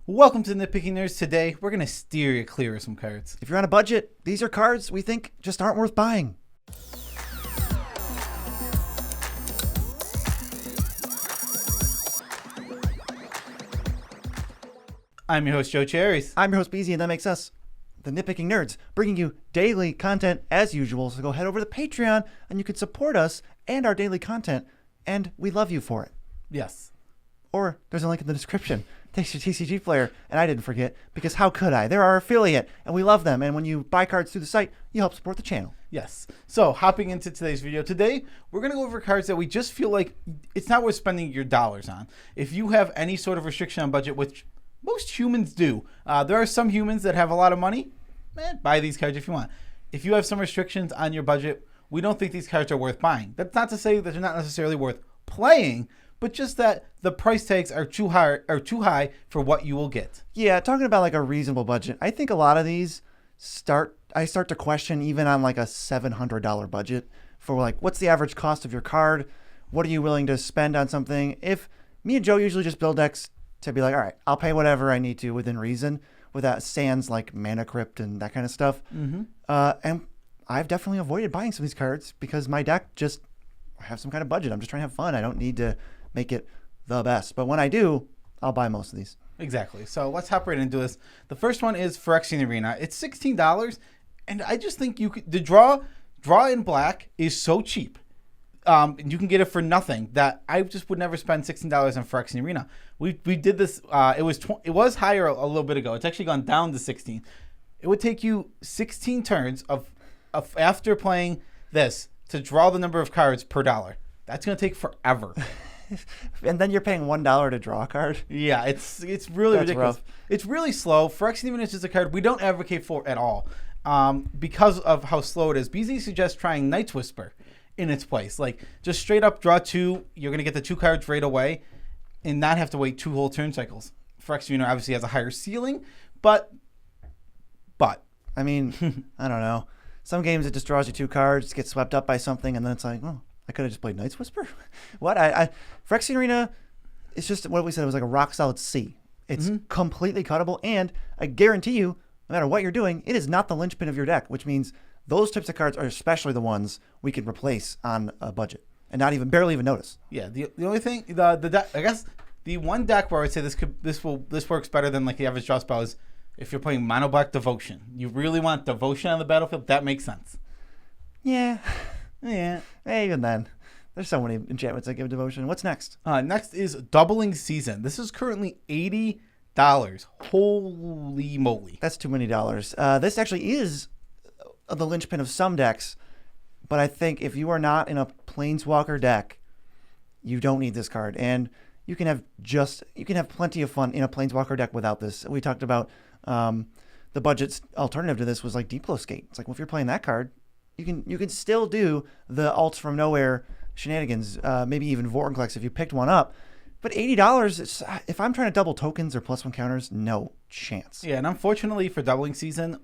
Welcome to Nitpicking Nerds. Today, we're going to steer you clear of some cards. If you're on a budget, these are cards we think just aren't worth buying. I'm your host, Joe Cherries. I'm your host, Beezy, and that makes us the Nitpicking Nerds, bringing you daily content as usual. So go head over to Patreon, and you can support us and our daily content, and we love you for it. Yes. Or there's a link in the description. Thanks to TCG Player, and I didn't forget, because how could I? They're our affiliate, and we love them, and when you buy cards through the site, you help support the channel. Yes. So, hopping into today's video. Today, we're going to go over cards that we just feel like it's not worth spending your dollars on. If you have any sort of restriction on budget, which most humans do. There are some humans that have a lot of money. Buy these cards if you want. If you have some restrictions on your budget, we don't think these cards are worth buying. That's not to say that they're not necessarily worth playing, but just that the price tags are too high for what you will get. Yeah, talking about like a reasonable budget, I think a lot of these I start to question even on like a $700 budget for like, what's the average cost of your card? What are you willing to spend on something? If me and Joe usually just build decks to be like, all right, I'll pay whatever I need to within reason, without sans like Mana Crypt and that kind of stuff. Mm-hmm. And I've definitely avoided buying some of these cards because my deck just have some kind of budget. I'm just trying to have fun. I don't need to make it the best. But when I do, I'll buy most of these. Exactly. So let's hop right into this. The first one is Phyrexian Arena. It's $16, and I just think the draw in black is so cheap. You can get it for nothing that I just would never spend $16 on Phyrexian Arena. We did this. It was higher a little bit ago. It's actually gone down to 16. It would take you 16 turns of after playing this to draw the number of cards per dollar. That's going to take forever. And then you're paying $1 to draw a card. Yeah, it's really That's ridiculous. rough. It's really slow. Phyrexian Arena is just a card we don't advocate for at all because of how slow it is. BZ suggests trying Night's Whisper in its place. Like, just straight up draw 2. You're going to get the 2 cards right away and not have to wait 2 whole turn cycles. Phyrexian Arena obviously has a higher ceiling, but I mean, I don't know. Some games it just draws you 2 cards, gets swept up by something, and then it's like, oh, I could have just played Night's Whisper. What? Phyrexian Arena, it's just what we said. It was like a rock solid C. It's completely cuttable, and I guarantee you, no matter what you're doing, it is not the linchpin of your deck, which means those types of cards are especially the ones we can replace on a budget and barely even notice. Yeah, the only thing the deck, I guess the one deck where I would say this works better than like the average draw spell is if you're playing Mono Black Devotion. You really want Devotion on the battlefield. That makes sense. Yeah. Yeah. Hey, even then, there's so many enchantments that give devotion. What's next? Next is Doubling Season. This is currently $80. Holy moly. That's too many dollars. This actually is the linchpin of some decks, but I think if you are not in a Planeswalker deck, you don't need this card. And you can have plenty of fun in a Planeswalker deck without this. We talked about the budget's alternative to this was like Diploscape. It's like, well, if you're playing that card, you can still do the alts from nowhere shenanigans, maybe even Vortex if you picked one up. But $80, if I'm trying to double tokens or +1 counters, no chance. Yeah, and unfortunately for Doubling Season,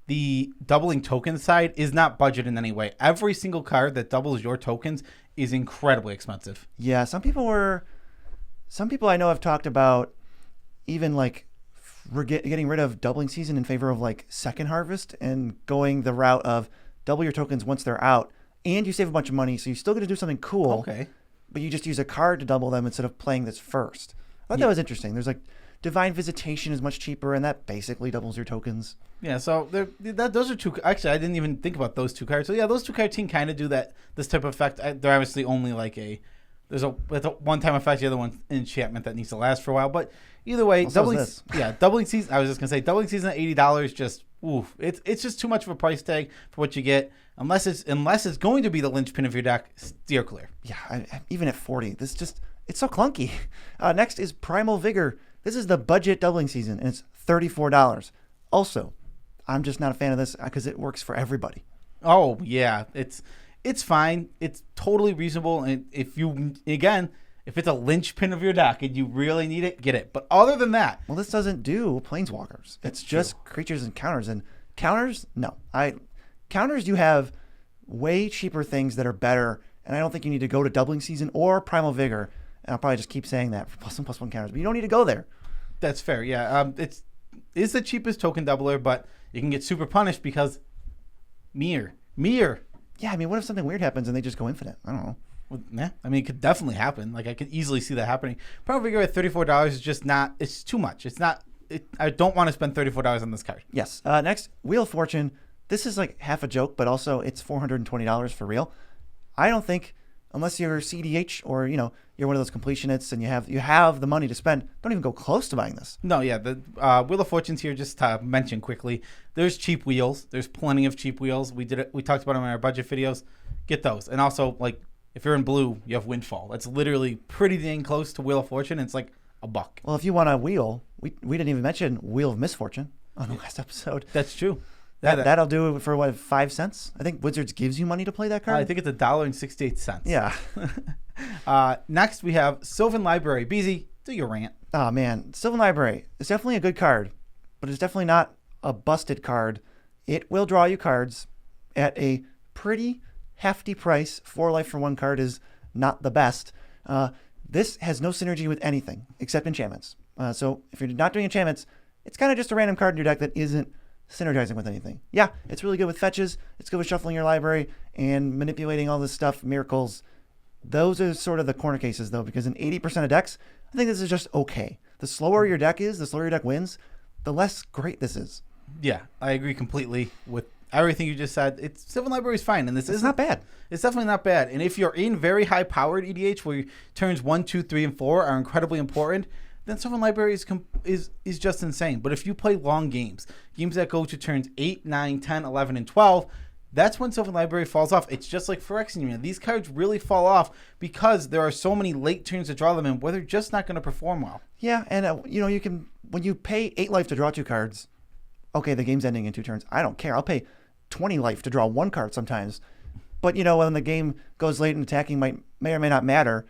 the doubling token side is not budgeted in any way. Every single card that doubles your tokens is incredibly expensive. Yeah, some people I know have talked about even like getting rid of Doubling Season in favor of like Second Harvest and going the route of double your tokens once they're out, and you save a bunch of money, so you still get to do something cool. Okay. But you just use a card to double them instead of playing this first. I thought that was interesting. There's like Divine Visitation is much cheaper, and that basically doubles your tokens. Yeah, so those are two. Actually, I didn't even think about those 2 cards. So yeah, those 2 cards can kind of do this type of effect. They're obviously only like there's a one-time effect. The other one's enchantment that needs to last for a while. But either way, Doubling Season. I was just gonna say Doubling Season at $80. Just oof, it's just too much of a price tag for what you get. Unless it's going to be the linchpin of your deck, steer clear. Yeah, even at $40, it's so clunky. Next is Primal Vigor. This is the budget Doubling Season, and it's $34. Also, I'm just not a fan of this because it works for everybody. Oh yeah, it's fine. It's totally reasonable, and if it's a linchpin of your deck and you really need it, get it. But other than that, well, this doesn't do Planeswalkers. It's just creatures and counters. And counters, no. Counters, you have way cheaper things that are better, and I don't think you need to go to Doubling Season or Primal Vigor. And I'll probably just keep saying that for +1/+1 counters, but you don't need to go there. That's fair. Yeah. It's the cheapest token doubler, but you can get super punished because mirror. Yeah, I mean, what if something weird happens and they just go infinite? I don't know. Well, yeah, I mean, it could definitely happen. Like, I could easily see that happening. Primal Vigor at $34 is just not. It's too much. It's not. I don't want to spend $34 on this card. Yes. Next, Wheel of Fortune. This is like half a joke, but also it's $420 for real. I don't think, unless you're CDH or you're one of those completionists and you have the money to spend, don't even go close to buying this. No, yeah, the Wheel of Fortune's here. Just to mention quickly, there's cheap wheels. There's plenty of cheap wheels. We talked about them in our budget videos. Get those, and also like if you're in blue, you have Windfall. That's literally pretty dang close to Wheel of Fortune. It's like $1. Well, if you want a wheel, we didn't even mention Wheel of Misfortune on the last episode. That's true. That'll do it for what, 5 cents? I think Wizards gives you money to play that card. I think it's $1.68. Yeah. Next we have Sylvan Library. BZ, do your rant. Oh man, Sylvan Library is definitely a good card, but it's definitely not a busted card. It will draw you cards at a pretty hefty price. 4 life for 1 card is not the best. This has no synergy with anything except enchantments. So if you're not doing enchantments, it's kind of just a random card in your deck that isn't synergizing with anything. Yeah, it's really good with fetches. It's good with shuffling your library and manipulating all this stuff, miracles. Those are sort of the corner cases, though, because in 80% of decks, I think this is just okay. The slower your deck is, the slower your deck wins, the less great this is. Yeah, I agree completely with everything you just said. Sylvan Library is fine, and it's not bad. It's definitely not bad. And if you're in very high-powered EDH, where turns 1, 2, 3, and 4 are incredibly important, then Sylvan Library is just insane. But if you play long games that go to turns 8, 9, 10, 11, and 12, that's when Sylvan Library falls off. It's just like Phyrexian Arena. These cards really fall off because there are so many late turns to draw them in where they're just not going to perform well. Yeah, and you can, when you pay 8 life to draw 2 cards, okay, the game's ending in 2 turns. I don't care. I'll pay 20 life to draw 1 card sometimes. But when the game goes late and attacking may or may not matter.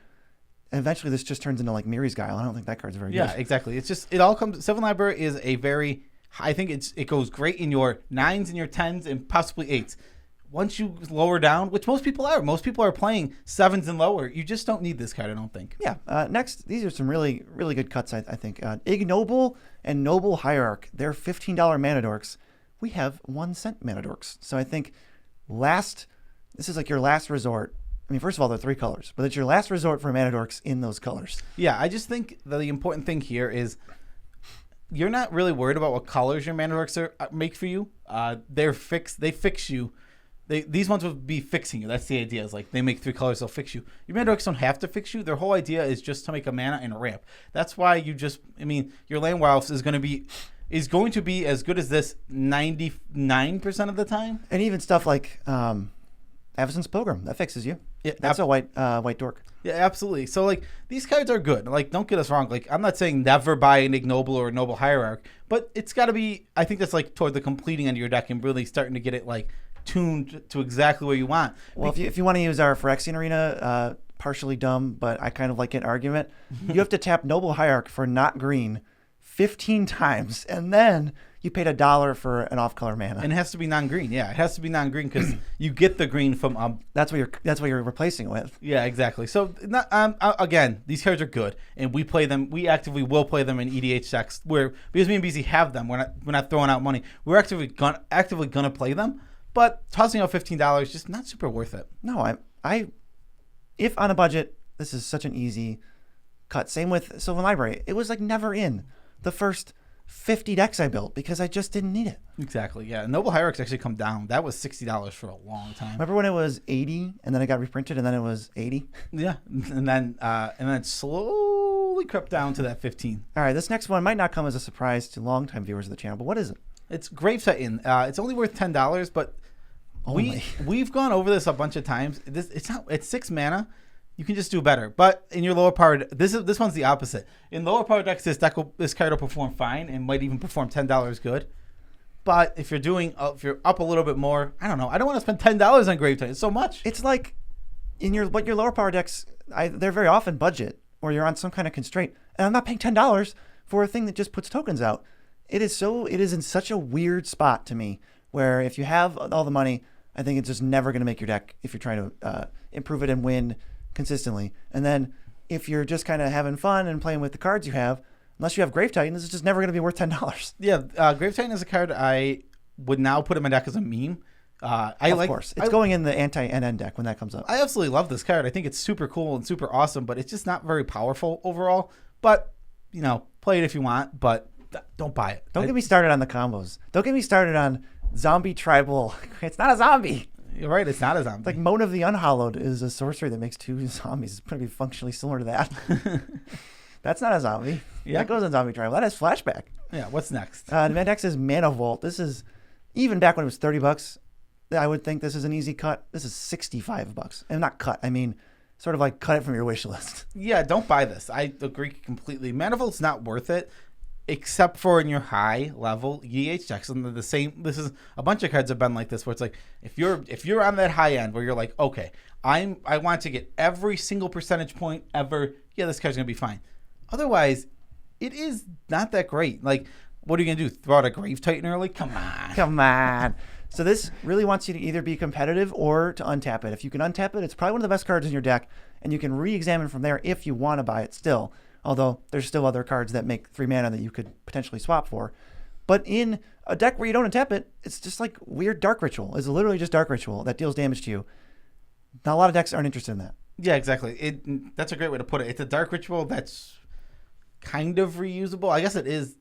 Eventually, this just turns into like Miri's Guile. I don't think that card's very good. Yeah, exactly. It's just, it all comes. Sylvan Library is a very, I think it goes great in your 9s and your 10s and possibly 8s. Once you lower down, which most people are playing 7s and lower. You just don't need this card, I don't think. Yeah. Next, these are some really, really good cuts, I think. Ignoble and Noble Hierarch. They're $15 mana dorks. We have 1 cent mana dorks. So I think this is like your last resort. I mean, first of all, they're 3 colors, but it's your last resort for mana dorks in those colors. Yeah, I just think the important thing here is you're not really worried about what colors your mana dorks make for you. They fix you. These ones would be fixing you. That's the idea. Is like they make 3 colors, they'll fix you. Your mana dorks don't have to fix you. Their whole idea is just to make a mana and a ramp. That's why your land wilds is going to be as good as this 99% of the time. And even stuff like Avacyn's Pilgrim, that fixes you. Yeah, that's a white dork. Yeah, absolutely. So like these cards are good. Like, don't get us wrong. Like, I'm not saying never buy an Ignoble or a Noble Hierarch, but it's got to be. I think that's like toward the completing end of your deck and really starting to get it like tuned to exactly where you want. Well, if you want to use our Phyrexian Arena, partially dumb, but I kind of like it argument, you have to tap Noble Hierarch for not green 15 times, and then you paid $1 for an off-color mana. And it has to be non-green. Yeah, it has to be non-green because you get the green from That's what you're replacing it with. Yeah, exactly. So again, these cards are good, and we play them. We actively will play them in EDH decks because me and BZ have them. We're not throwing out money. We're actively gonna play them, but tossing out $15 just not super worth it. No, if on a budget, this is such an easy cut. Same with Sylvan Library. It was like never in the first 50 decks I built because I just didn't need it. Exactly, yeah. Noble Hierarch's actually come down. That was $60 for a long time. Remember when it was 80 and then it got reprinted and then it was 80? Yeah, and then slowly crept down to that 15. All right, this next one might not come as a surprise to longtime viewers of the channel, but what is it? It's Grape Set in. It's only worth $10, but we've gone over this a bunch of times. It's 6 mana. You can just do better. But in your lower power, this one's the opposite. In lower power decks, this card will perform fine and might even perform $10 good. But if you're up a little bit more, I don't know. I don't want to spend $10 on Grape Set. It's so much. It's like your lower power decks, they're very often budget or you're on some kind of constraint. And I'm not paying $10 for a thing that just puts tokens out. It is in such a weird spot to me where if you have all the money, I think it's just never going to make your deck if you're trying to improve it and win consistently. And then if you're just kind of having fun and playing with the cards you have, unless you have Grave Titan, this is just never going to be worth $10. Yeah, Grape Set is a card I would now put in my deck as a meme. Of course. It's going in the anti-NN deck when that comes up. I absolutely love this card. I think it's super cool and super awesome, but it's just not very powerful overall. But, play it if you want, but don't buy it. Don't get me started on the combos. Don't get me started on zombie tribal. It's not a zombie. You're right, it's not a zombie. Like Moan of the Unhallowed is a sorcery that makes 2 zombies. It's going to be functionally similar to that. That's not a zombie. Yeah. That goes in zombie tribal. That has flashback. Yeah, what's next? The next is Mana Vault. This is, even back when it was $30, I would think this is an easy cut. This is $65. And not cut, I mean, sort of like cut it from your wish list. Yeah, don't buy this. I agree completely. Mana Vault's not worth it, except for in your high level EH decks. And the same. This is a bunch of cards have been like this, where it's like if you're on that high end where you're like, okay, I want to get every single percentage point ever. Yeah, this card's gonna be fine. Otherwise, it is not that great. Like, what are you gonna do? Throw out a Grave Titan early? Come on. So this really wants you to either be competitive or to untap it. If you can untap it, it's probably one of the best cards in your deck, and you can re-examine from there if you want to buy it still. Although there's still other cards that make 3 mana that you could potentially swap for. But in a deck where you don't untap it, it's just like weird Dark Ritual. It's literally just Dark Ritual that deals damage to you. Not a lot of decks aren't interested in that. Yeah, exactly. That's a great way to put it. It's a Dark Ritual that's kind of reusable. I guess it is.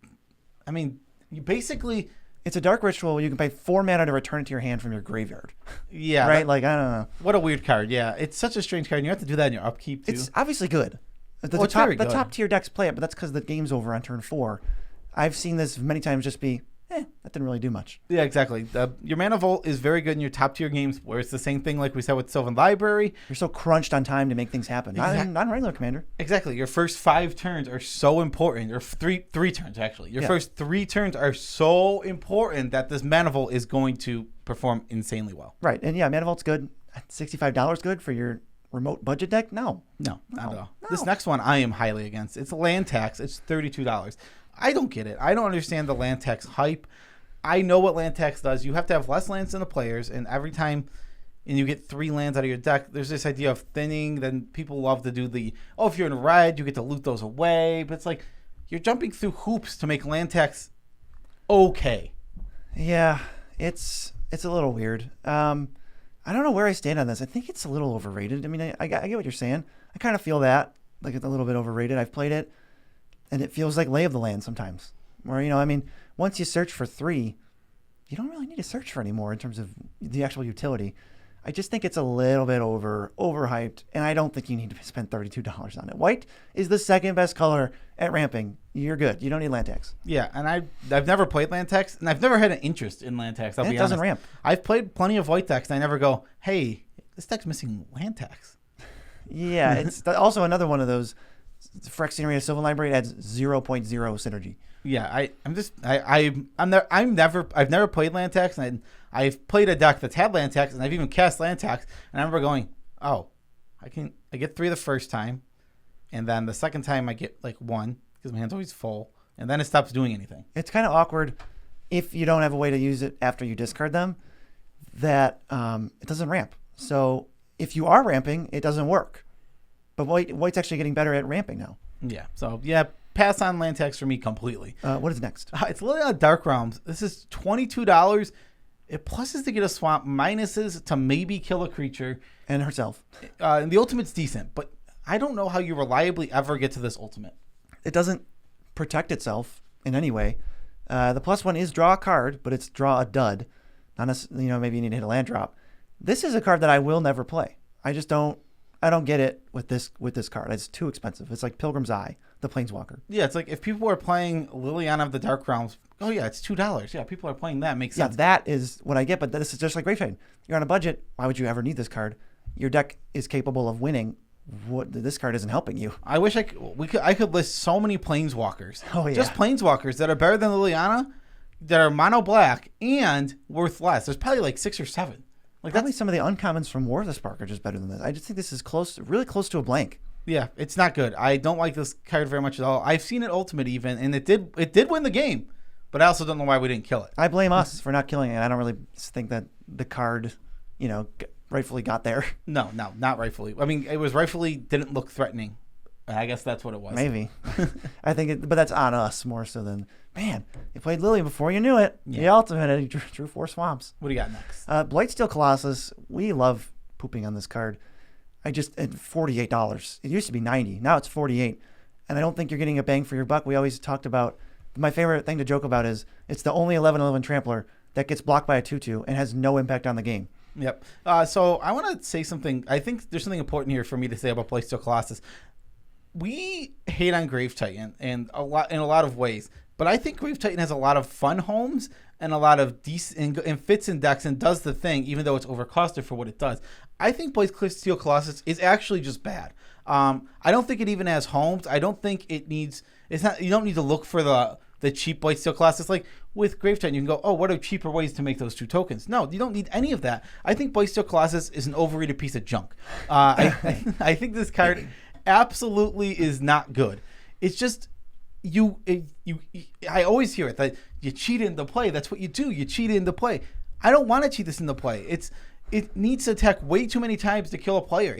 I mean, you basically... It's a Dark Ritual where you can pay 4 mana to return it to your hand from your graveyard. Yeah. Right? I don't know. What a weird card. Yeah. It's such a strange card. And you have to do that in your upkeep, too. It's obviously good. The top tier decks play it, but that's because the game's over on turn 4. I've seen this many times just be, that didn't really do much. Yeah, exactly. Your Mana Vault is very good in your top tier games, where it's the same thing like we said with Sylvan Library. You're so crunched on time to make things happen. Not in regular Commander. Exactly. Your first 5 turns are so important. Or three turns, actually. Your first 3 turns are so important that this Mana Vault is going to perform insanely well. Right. And yeah, Mana Vault's good. $65 good for your remote budget deck? No, not at all. No. This next one I am highly against. It's land tax. It's $32. I don't get it. I don't understand the land tax hype. I know what land tax does. You have to have less lands than the players, and every time you get 3 lands out of your deck, there's this idea of thinning. Then people love to do if you're in red, you get to loot those away. But it's like you're jumping through hoops to make land tax okay. Yeah, it's a little weird. I don't know where I stand on this. I think it's a little overrated. I mean, I get what you're saying. I kind of feel that, like it's a little bit overrated. I've played it, and it feels like Lay of the Land sometimes. Where, once you search for 3, you don't really need to search for anymore in terms of the actual utility. I just think it's a little bit overhyped, and I don't think you need to spend $32 on it. White is the second best color at ramping. You're good. You don't need land tax. Yeah, and I've never played land tax, and I've never had an interest in land tax. I'll be honest. It doesn't ramp. I've played plenty of white decks, and I never go, hey, this deck's missing land tax. Yeah, it's also another one of those. Phyrexian Arena Sylvan Library adds 0.0 synergy. Yeah, I've never played land tax, and I've played a deck that's had land tax, and I've even cast land tax, and I remember going, I get 3 the first time, and then the second time I get 1 because my hand's always full, and then it stops doing anything. It's kind of awkward if you don't have a way to use it after you discard them, that it doesn't ramp. So if you are ramping, it doesn't work. But White's actually getting better at ramping now. Yeah. So yeah, pass on land tax for me completely. What is next? It's literally on Dark Realms. This is $22. It pluses to get a swamp, minuses to maybe kill a creature. And herself. And the ultimate's decent, but I don't know how you reliably ever get to this ultimate. It doesn't protect itself in any way. The +1 is draw a card, but it's draw a dud. Not maybe you need to hit a land drop. This is a card that I will never play. I don't get it with this card. It's too expensive. It's like Pilgrim's Eye, the Planeswalker. Yeah, it's like if people are playing Liliana of the Dark Realms, oh yeah, it's $2. Yeah, people are playing that. Makes sense. Yeah, that is what I get, but this is just like Grape Set. You're on a budget. Why would you ever need this card? Your deck is capable of winning. This card isn't helping you. I wish I could list so many Planeswalkers. Oh yeah. Just Planeswalkers that are better than Liliana, that are mono black and worth less. There's probably 6 or 7. Probably some of the uncommons from War of the Spark are just better than this. I just think this is really close to a blank. Yeah, it's not good. I don't like this card very much at all. I've seen it ultimate even, and it did win the game, but I also don't know why we didn't kill it. I blame us for not killing it. I don't really think that the card, rightfully got there. No, not rightfully. I mean, it was rightfully didn't look threatening I guess that's what it was. Maybe. I think, but that's on us more so than, man, you played Lily before you knew it. Yeah. The ultimate, and you drew 4 swamps. What do you got next? Blightstill Colossus. We love pooping on this card. At $48. It used to be $90. Now it's $48. And I don't think you're getting a bang for your buck. We always talked about, my favorite thing to joke about is it's the only 11/11 trampler that gets blocked by a 2/2 and has no impact on the game. Yep. So I want to say something. I think there's something important here for me to say about Blightstill Colossus. We hate on Grave Titan in a lot of ways, but I think Grave Titan has a lot of fun homes and a lot of decent and fits in decks and does the thing, even though it's overcosted for what it does. I think Blightstill Colossus is actually just bad. I don't think it even has homes. I don't think it needs. It's not. You don't need to look for the cheap Blightstill Colossus. Like with Grave Titan, you can go, oh, what are cheaper ways to make those 2 tokens? No, you don't need any of that. I think Blightstill Colossus is an overrated piece of junk. I think this card absolutely is not good. It's just I always hear it that you cheat into play. That's what you do. You cheat into play. I don't want to cheat this into play. It needs to attack way too many times to kill a player.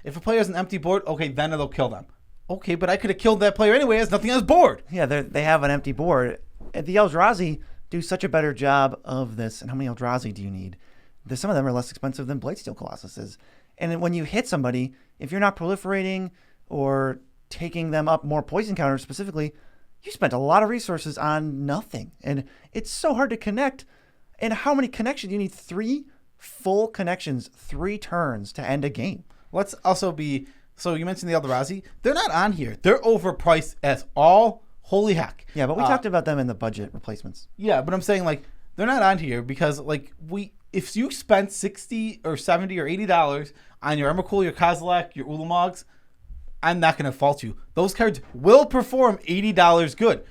If a player has an empty board, okay, then it'll kill them. Okay, but I could have killed that player anyway. Has nothing on his board. Yeah, they have an empty board. The Eldrazi do such a better job of this. And how many Eldrazi do you need? Some of them are less expensive than Blightstill Colossus is. And when you hit somebody, if you're not proliferating or taking them up more poison counters specifically, you spent a lot of resources on nothing. And it's so hard to connect. And how many connections? You need 3 full connections, 3 turns to end a game. Let's also be... So you mentioned the Eldrazi. They're not on here. They're overpriced as all holy heck. Yeah, but we talked about them in the budget replacements. Yeah, but I'm saying, like, they're not on here because, like, if you spent $60 or $70 or $80 on your Emrakul, your Kozilek, your Ulamogs, I'm not going to fault you. Those cards will perform $80 good.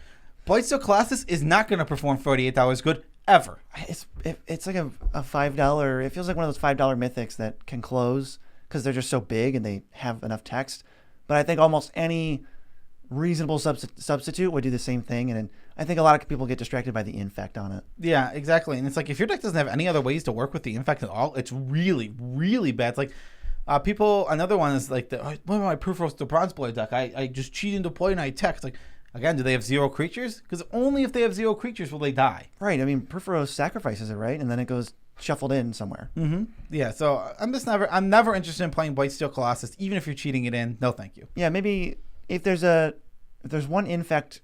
Blightstill Colossus is not going to perform $48 good ever. It's like a $5. It feels like one of those $5 mythics that can close because they're just so big and they have enough text. But I think almost any reasonable substitute would do the same thing. And I think a lot of people get distracted by the infect on it. Yeah, exactly. And it's like if your deck doesn't have any other ways to work with the infect at all, it's really, really bad. It's like another one is like, what about my Perforos the Bronze Blade deck? I just cheat into play and I attack. It's like, again, do they have 0 creatures? Because only if they have 0 creatures will they die. Right. I mean, Perforos sacrifices it, right? And then it goes shuffled in somewhere. Mm-hmm. Yeah. So I'm never interested in playing Blightstill Colossus, even if you're cheating it in. No, thank you. Yeah. Maybe if there's one infect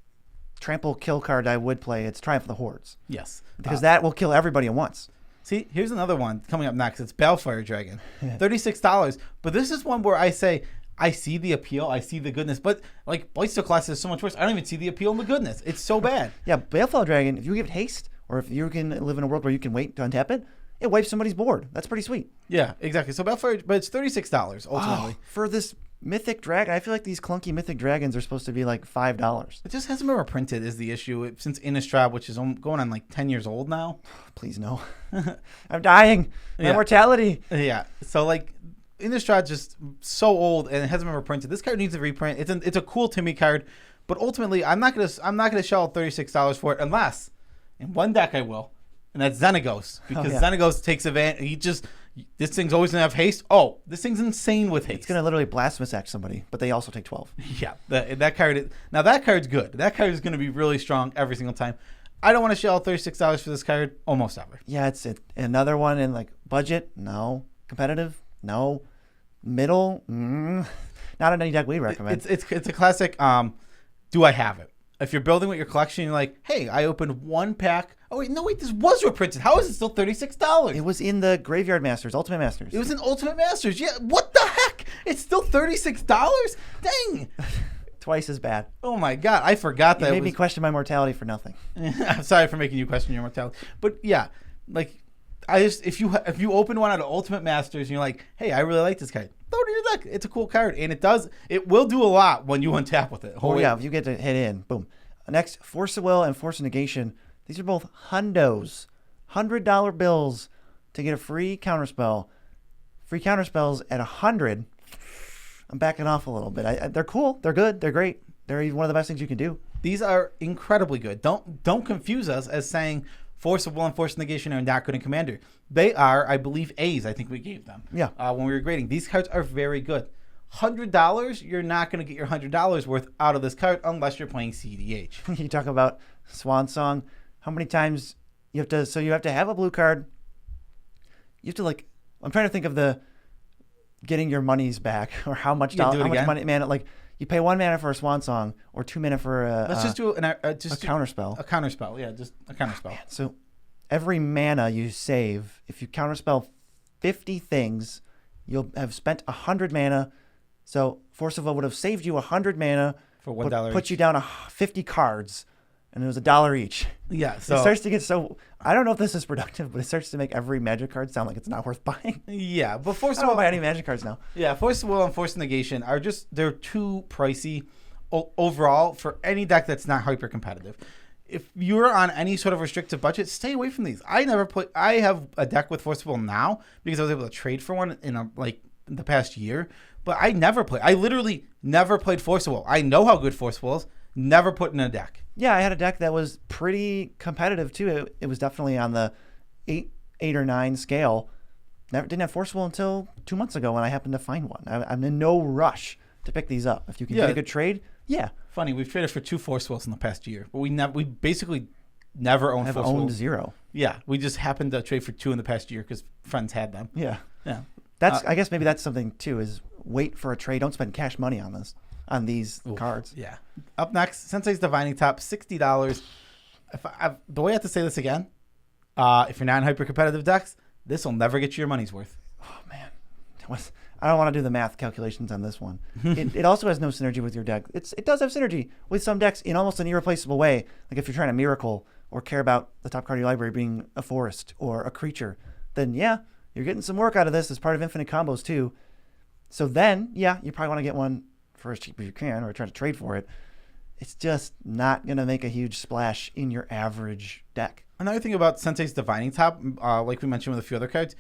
trample kill card I would play, it's Triumph of the Hordes. Yes. Because that will kill everybody at once. See, here's another one coming up next. It's Bellfire Dragon, $36. But this is one where I say, I see the appeal, I see the goodness, but like Blightstill Colossus is so much worse. I don't even see the appeal and the goodness. It's so bad. Yeah, Bellfire Dragon, if you give it haste, or if you can live in a world where you can wait to untap it, it wipes somebody's board. That's pretty sweet. Yeah, exactly. So Bellfire, but it's $36 ultimately. For this mythic dragon, I feel like these clunky mythic dragons are supposed to be like $5. It just hasn't been reprinted is the issue since Innistrad, which is going on like 10 years old now. Please no. I'm dying. My mortality. Yeah. So like Innistrad's just so old and it hasn't been reprinted. This card needs a reprint. It's a cool Timmy card, but ultimately I'm not gonna shell out $36 for it unless in one deck I will, and that's Xenagos because Xenagos takes advantage. This thing's always gonna have haste. Oh, this thing's insane with haste. It's gonna literally blasphemous act somebody, but they also take 12. Yeah, that card. Now that card's good. That card is gonna be really strong every single time. I don't want to shell out $36 for this card almost ever. Yeah, it's another one in like budget. No, competitive. No, middle. Not on any deck we recommend. It's a classic. Do I have it? If you're building with your collection, you're like, hey, I opened one pack. Oh, wait, this was reprinted. How is it still $36? It was in the Graveyard Masters, Ultimate Masters. It was in Ultimate Masters. Yeah, what the heck? It's still $36? Dang. Twice as bad. Oh, my God. I forgot that. You made me question my mortality for nothing. I'm sorry for making you question your mortality. But, yeah, like, if you open one out of Ultimate Masters and you're like, hey, I really like this card, throw it in your deck. It's a cool card. And it will do a lot when you untap with it. Yeah, if you get to hit in, boom. Next, Force of Will and Force of Negation. These are both hundos, $100 bills to get a free counterspell. Free counterspells at 100. I'm backing off a little bit. They're cool. They're good. They're great. They're even one of the best things you can do. These are incredibly good. Don't confuse us as saying Force of Will and Force of Negation are not good in Commander. They are, I believe, A's. I think we gave them. Yeah. When we were grading, these cards are very good. $100, you're not going to get your $100 worth out of this card unless you're playing CDH. You talk about Swan Song. How many times you have to? So you have to have a blue card. You have to like. I'm trying to think of the getting your monies back or how much money mana. Like you pay 1 mana for a Swan Song or 2 mana for a. Let's just do a counterspell. A counterspell, yeah, just a counterspell. Man, so every mana you save, if you counterspell 50 things, you'll have spent 100 mana. So Force of Will would have saved you 100 mana for $1 put you down 50 cards, and it was $1 each. Yeah, so it starts to get so. I don't know if this is productive, but it starts to make every Magic card sound like it's not worth buying. Yeah, but Force I don't buy any Magic cards now. Yeah, Force of Will and Force of Negation are they're too pricey overall for any deck that's not hyper competitive. If you're on any sort of restricted budget, stay away from these. I have a deck with Force of Will now because I was able to trade for one in the past year. But I literally never played Force of Will. I know how good Force of Will is. Never put in a deck. Yeah, I had a deck that was pretty competitive too. It was definitely on the 8 or 9 scale. Didn't have Force of Will until 2 months ago when I happened to find one. I'm in no rush to pick these up. If you can get a good trade, yeah. Funny, we've traded for 2 Force of Wills in the past year, but we basically never owned Force of Will. Owned 0. Yeah, we just happened to trade for 2 in the past year because friends had them. Yeah. Yeah. I guess maybe that's something too, is wait for a trade. Don't spend cash money on these cards. Yeah. Up next, Senseis Divining Top, $60. The way I have to say this again, if you're not in hyper competitive decks, this will never get you your money's worth. Oh man, I don't want to do the math calculations on this one. It also has no synergy with your deck. It does have synergy with some decks in almost an irreplaceable way. Like if you're trying to miracle or care about the top card of your library being a forest or a creature, then yeah, you're getting some work out of this as part of infinite combos too. So then, yeah, you probably want to get one for as cheap as you can or try to trade for it. It's just not going to make a huge splash in your average deck. Another thing about Senseis Divining Top, like we mentioned with a few other cards,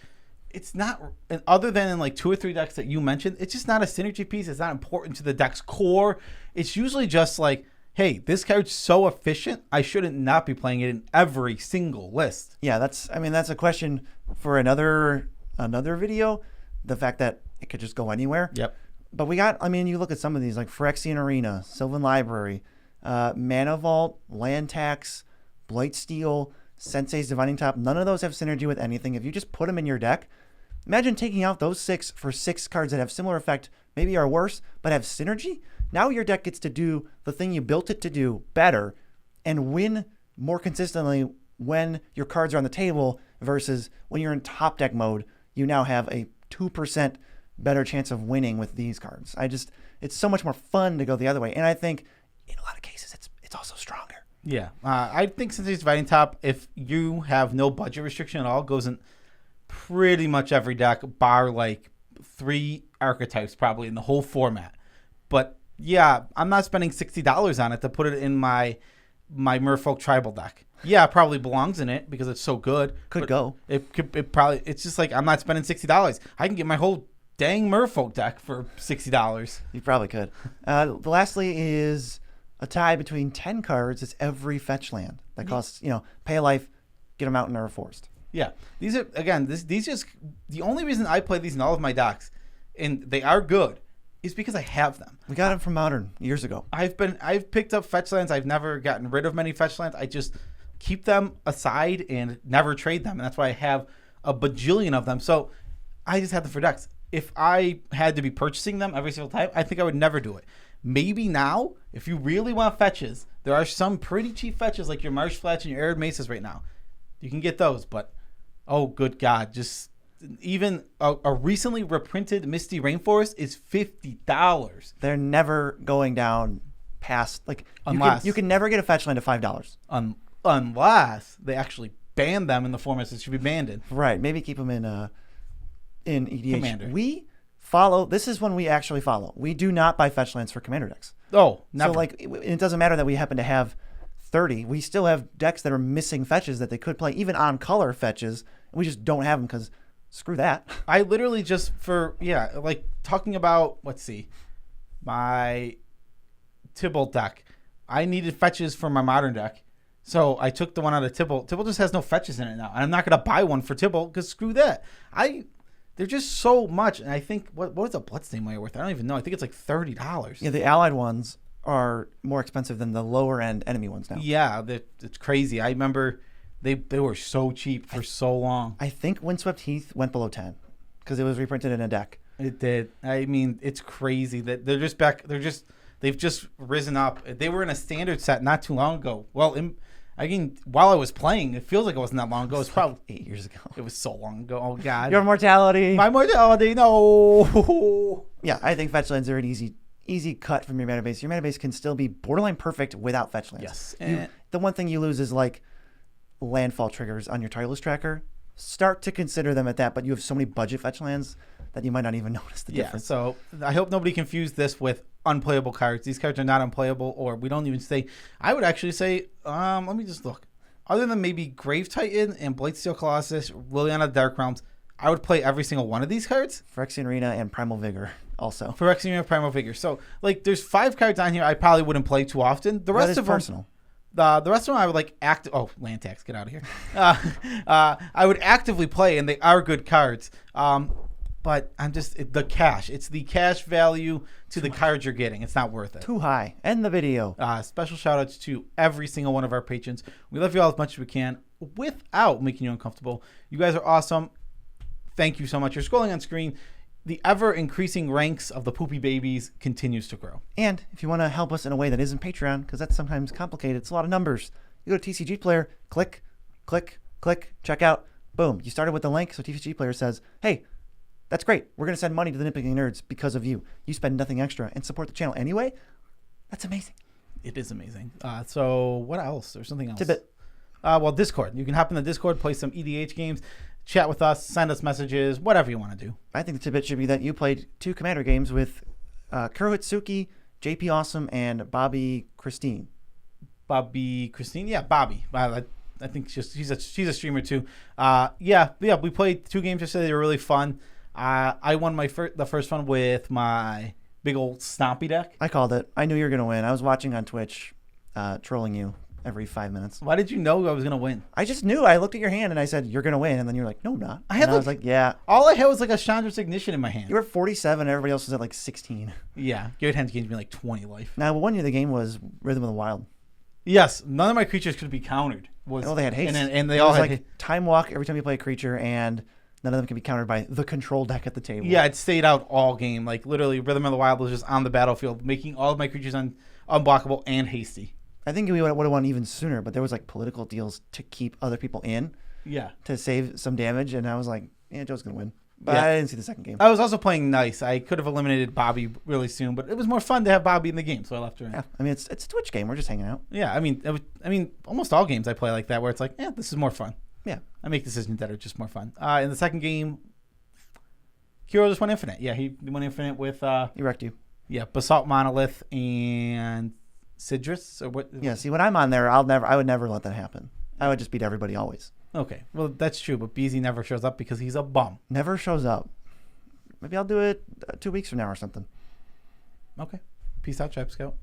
it's not, other than in like 2 or 3 decks that you mentioned, it's just not a synergy piece. It's not important to the deck's core. It's usually just like, hey, this card's so efficient, I shouldn't not be playing it in every single list. Yeah, that's a question for another video. The fact that it could just go anywhere. Yep. But you look at some of these like Phyrexian Arena, Sylvan Library, Mana Vault, Land Tax, Blightstill, Senseis Divining Top. None of those have synergy with anything. If you just put them in your deck, imagine taking out those 6 for 6 cards that have similar effect, maybe are worse, but have synergy. Now your deck gets to do the thing you built it to do better and win more consistently when your cards are on the table versus when you're in top deck mode. You now have a 2% better chance of winning with these cards. It's so much more fun to go the other way. And I think in a lot of cases, it's also stronger. Yeah. I think Senseis Dividing Top, if you have no budget restriction at all, goes in pretty much every deck, bar like 3 archetypes probably in the whole format. But yeah, I'm not spending $60 on it to put it in my Merfolk tribal deck. Yeah, it probably belongs in it because it's so good. Could go. It's just like I'm not spending $60. I can get my whole dang Merfolk deck for $60. You probably could. Lastly is a tie between 10 cards. It's every fetch land that costs, pay a life, get a mountain or a forest. Yeah. These are, again, these just, the only reason I play these in all of my decks, and they are good, is because I have them. We got them from Modern years ago. I've picked up Fetchlands. I've never gotten rid of many Fetchlands. I just keep them aside and never trade them. And that's why I have a bajillion of them. So I just have them for decks. If I had to be purchasing them every single time, I think I would never do it. Maybe now, if you really want fetches, there are some pretty cheap fetches like your Marsh Flats and your Arid Mesas right now. You can get those, but oh, good God. Just even a recently reprinted Misty Rainforest is $50. They're never going down past, like, unless you can never get a fetch land at $5. Unless they actually ban them in the formats that should be banned in. Right. Maybe keep them in EDH. Commander. We follow. This is when we actually follow. We do not buy fetch lands for Commander decks. Oh, never. So like, it doesn't matter that we happen to have 30. We still have decks that are missing fetches that they could play, even on color fetches. And we just don't have them because screw that. I literally just like talking about, let's see, my Tybalt deck. I needed fetches for my Modern deck. So I took the one out of Tybalt. Tybalt just has no fetches in it now. And I'm not going to buy one for Tybalt because screw that. they're just so much. And I think what is a Bloodstain Layer worth? I don't even know. I think it's like $30. Yeah, the allied ones are more expensive than the lower end enemy ones now. Yeah, it's crazy. I remember they were so cheap for so long. I think Windswept Heath went below 10 because it was reprinted in a deck. It did. I mean, it's crazy that they're just back. They've just risen up. They were in a standard set not too long ago. Well, while I was playing, it feels like it wasn't that long ago. It was probably 8 years ago. It was so long ago. Oh God. Your mortality. My mortality. No. Yeah, I think Fetchlands are an easy cut from your mana base. Your mana base can still be borderline perfect without Fetchlands. Yes. The one thing you lose is like landfall triggers on your Titleist tracker. Start to consider them at that, but you have so many budget Fetchlands that you might not even notice the difference. So I hope nobody confused this with unplayable cards. These cards are not unplayable, or we don't even say. I would actually say, let me just look. Other than maybe Grave Titan and Blightstill Colossus, Liliana Dark Realms, I would play every single one of these cards. Phyrexian Arena and Primal Vigor also. Phyrexian Arena, Primal Vigor. So like, there's 5 cards on here I probably wouldn't play too often. The rest of them, personal. The rest of them I would like land tax, get out of here. I would actively play, and they are good cards. But I'm just the cash. It's the cash value to the cards you're getting. It's not worth it. Too high. End the video. Special shout outs to every single one of our patrons. We love you all as much as we can without making you uncomfortable. You guys are awesome. Thank you so much. You're scrolling on screen. The ever increasing ranks of the poopy babies continues to grow. And if you want to help us in a way that isn't Patreon, because that's sometimes complicated, it's a lot of numbers. You go to TCG Player, click, check out. Boom. You started with the link, so TCG Player says, hey, that's great. We're going to send money to the Nitpicking Nerds because of you. You spend nothing extra and support the channel anyway. That's amazing. It is amazing. So what else? There's something else. Tidbit. Well, Discord. You can hop in the Discord, play some EDH games, chat with us, send us messages, whatever you want to do. I think the tidbit should be that you played 2 Commander games with Kurohitsuki, JP Awesome, and Bobby Christine. Bobby Christine? Yeah, Bobby. I think she's a streamer too. Yeah, we played 2 games yesterday. They were really fun. I won the first one with my big old Stompy deck. I called it. I knew you were going to win. I was watching on Twitch, trolling you every 5 minutes. Why did you know I was going to win? I just knew. I looked at your hand and I said, you're going to win. And then you're like, no, I'm not. I was like, yeah. All I had was like a Chandra's Ignition in my hand. You were at 47. Everybody else was at like 16. Yeah. Garrett Hens gave me like 20 life. Now, one year the game was Rhythm of the Wild. Yes. None of my creatures could be countered. They had haste. And they all had like time walk every time you play a creature, and none of them can be countered by the control deck at the table. Yeah, it stayed out all game. Like, literally, Rhythm of the Wild was just on the battlefield, making all of my creatures unblockable and hasty. I think we would have won even sooner, but there was, like, political deals to keep other people in. Yeah. To save some damage, and I was like, yeah, Joe's going to win. But I didn't see the second game. I was also playing nice. I could have eliminated Bobby really soon, but it was more fun to have Bobby in the game, so I left her in. Yeah, I mean, it's a Twitch game. We're just hanging out. Yeah, I mean, almost all games I play like that, where it's like, this is more fun. Yeah. I make decisions that are just more fun. In the second game, Kiro just went infinite. Yeah, he went infinite with... He wrecked you. Yeah, Basalt Monolith and Sidrus, or what? Yeah, see, when I'm on there, I would never let that happen. I would just beat everybody always. Okay, well, that's true, but BZ never shows up because he's a bum. Never shows up. Maybe I'll do it 2 weeks from now or something. Okay. Peace out, Tribe Scout.